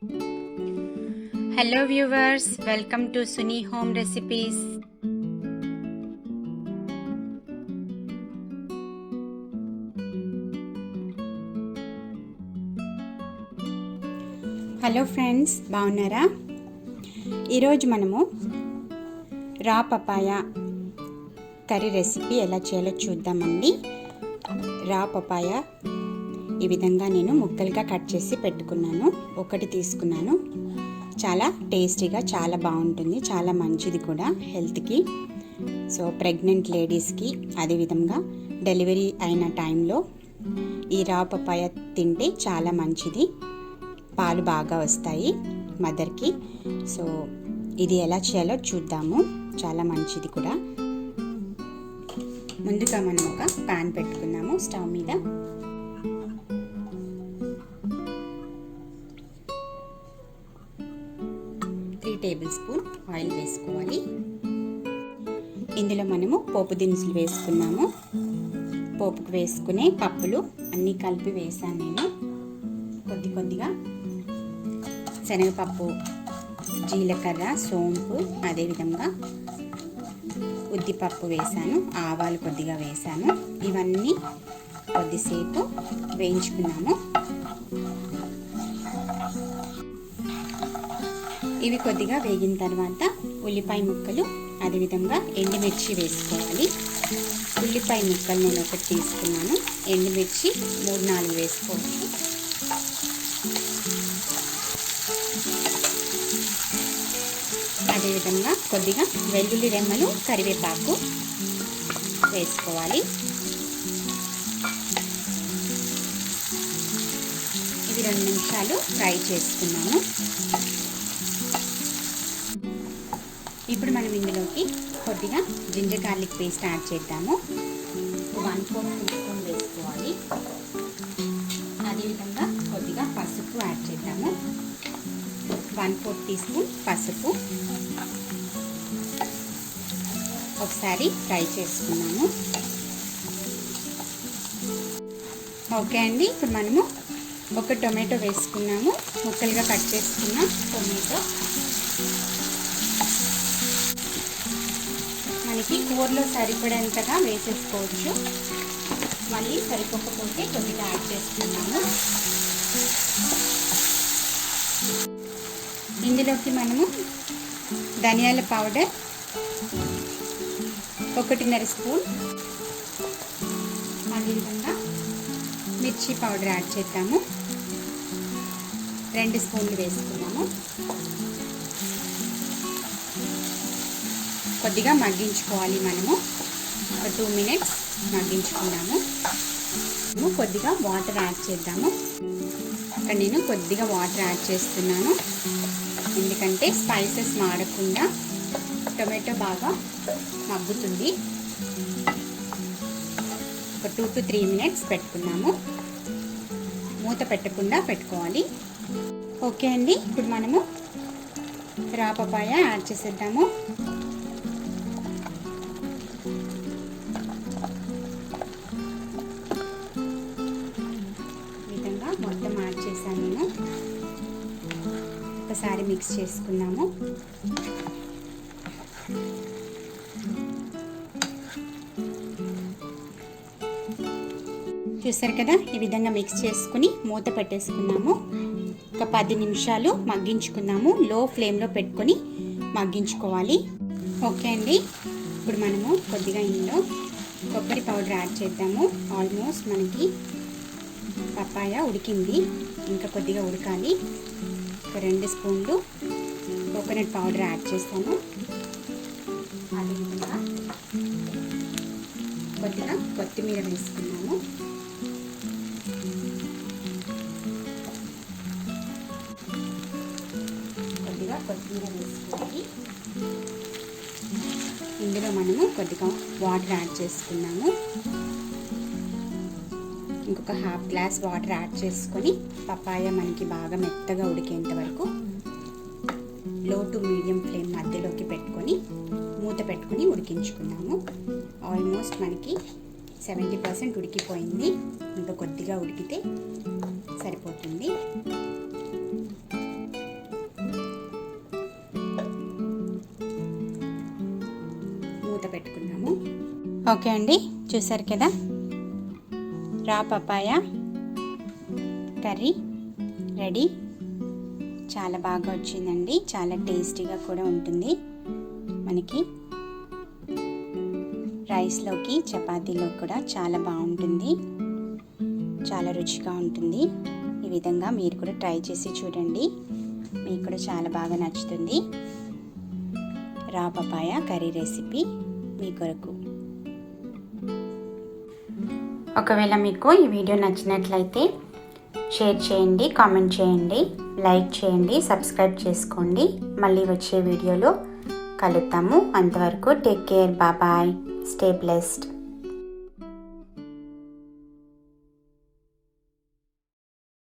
Hello viewers, welcome to Suni Home Recipes. Hello friends, బాగున్నారా? ఈరోజు మనము రా పపాయ కర్రీ రెసిపీ ఎలా చేయాలో చూద్దామండి. రా పపాయ ఈ విధంగా నేను ముక్కలుగా కట్ చేసి పెట్టుకున్నాను. ఒకటి తీసుకున్నాను. చాలా టేస్టీగా, చాలా బాగుంటుంది, చాలా మంచిది కూడా హెల్త్కి. సో ప్రెగ్నెంట్ లేడీస్కి, అదేవిధంగా డెలివరీ అయిన టైంలో ఈ రా పపాయ తింటే చాలా మంచిది. పాలు బాగా వస్తాయి మదర్కి. సో ఇది ఎలా చేయాలో చూద్దాము. చాలా మంచిది కూడా. ముందుగా మనం ఒక పాన్ పెట్టుకున్నాము స్టవ్ మీద. టేబుల్ స్పూన్ ఆయిల్ వేసుకోవాలి. ఇందులో మనము పోపు దినుసులు వేసుకున్నాము. పోపుకు వేసుకునే పప్పులు అన్నీ కలిపి వేసాను నేను. కొద్దిగా శనగపప్పు, జీలకర్ర, సోంపు, అదేవిధంగా ఉద్దిపప్పు వేసాను. ఆవాలు కొద్దిగా వేసాను. ఇవన్నీ కొద్దిసేపు వేయించుకున్నాము. ఇవి కొద్దిగా వేగిన తర్వాత ఉల్లిపాయ ముక్కలు, అదేవిధంగా ఎండుమిర్చి వేసుకోవాలి. ఉల్లిపాయ ముక్కలు నేను ఒకటి తీసుకున్నాను. ఎండుమిర్చి 3-4 వేసుకోవచ్చు. అదేవిధంగా కొద్దిగా వెల్లుల్లి రెమ్మలు, కరివేపాకు వేసుకోవాలి. ఇది 2 నిమిషాలు ఫ్రై చేసుకున్నాము. ఇప్పుడు మనం ఇందులోకి కొద్దిగా జింజర్ గార్లిక్ పేస్ట్ యాడ్ చేద్దాము. 1/4 టీ స్పూన్ వేసుకోవాలి. అదేవిధంగా కొద్దిగా పసుపు యాడ్ చేద్దాము. 1/4 టీ స్పూన్ పసుపు. ఒకసారి ఫ్రై చేసుకున్నాము. ఓకే అండి, ఇప్పుడు మనము ఒక టొమాటో వేసుకున్నాము. ముక్కలుగా కట్ చేసుకున్న టొమాటో. మనకి కూరలో సరిపడేంతగా వేసేసుకోవచ్చు. మళ్ళీ సరిపోకపోతే కొద్దిగా యాడ్ చేసుకున్నాము. ఇందులోకి మనము ధనియాల పౌడర్ 1.5 స్పూన్, అదేవిధంగా మిర్చి పౌడర్ యాడ్ చేద్దాము. 2 స్పూన్లు వేసుకున్నాము. కొద్దిగా మగ్గించుకోవాలి. మనము ఒక 2 మినిట్స్ మగ్గించుకున్నాము. కొద్దిగా వాటర్ యాడ్ చేద్దాము. ఇక్కడ నేను కొద్దిగా వాటర్ యాడ్ చేస్తున్నాను, ఎందుకంటే స్పైసెస్ మాడకుండా టొమాటో బాగా మగ్గుతుంది. ఒక 2 to 3 మినిట్స్ పెట్టుకున్నాము. మూత పెట్టకుండా పెట్టుకోవాలి. ఓకే అండి, ఇప్పుడు మనము రా పపాయ యాడ్ చేసేద్దాము. మొత్తం యాడ్ చేశాను నేను. ఒకసారి మిక్స్ చేసుకున్నాము. చూసారు కదా, ఈ విధంగా మిక్స్ చేసుకుని మూత పెట్టేసుకున్నాము. ఒక 10 నిమిషాలు మగ్గించుకున్నాము. లో ఫ్లేమ్లో పెట్టుకొని మగ్గించుకోవాలి. ఓకే అండి, ఇప్పుడు మనము కొద్దిగా ఇందులో కొబ్బరి పౌడర్ యాడ్ చేద్దాము. ఆల్మోస్ట్ మనకి పపాయ ఉడికింది, ఇంకా కొద్దిగా ఉడకాలి. ఒక 2 స్పూన్లు కోకోనట్ పౌడర్ యాడ్ చేస్తాను. అదేవిధంగా కొద్దిగా కొత్తిమీర వేసుకున్నాము. కొద్దిగా కొత్తిమీర వేసుకోవాలి. ఇందులో మనము కొద్దిగా వాటర్ యాడ్ చేసుకున్నాము. ఇంకొక 1/2 గ్లాస్ వాటర్ యాడ్ చేసుకొని పపాయ మనకి బాగా మెత్తగా ఉడికేంత వరకు లో టు మీడియం ఫ్లేమ్ మధ్యలోకి పెట్టుకొని మూత పెట్టుకొని ఉడికించుకున్నాము. ఆల్మోస్ట్ మనకి 70% ఉడికిపోయింది. ఇంకా కొద్దిగా ఉడికితే సరిపోతుంది. ఓకే అండి, చూసారు కదా రా పపాయ కర్రీ రెడీ. చాలా బాగా వచ్చిందండి, చాలా టేస్టీగా కూడా ఉంటుంది. మనకి రైస్లోకి చపాతీలో కూడా చాలా బాగుంటుంది, చాలా రుచిగా ఉంటుంది. ఈ విధంగా మీరు కూడా ట్రై చేసి చూడండి, మీకు కూడా చాలా బాగా నచ్చుతుంది. రా పపాయ కర్రీ రెసిపీ మీ కొరకు. ఒకవేళ మీకు ఈ వీడియో నచ్చినట్లయితే షేర్ చేయండి, కామెంట్ చేయండి, లైక్ చేయండి, సబ్స్క్రైబ్ చేసుకోండి. మళ్ళీ వచ్చే వీడియోలో కలుద్దాము. అంతవరకు take care, bye, stay blessed.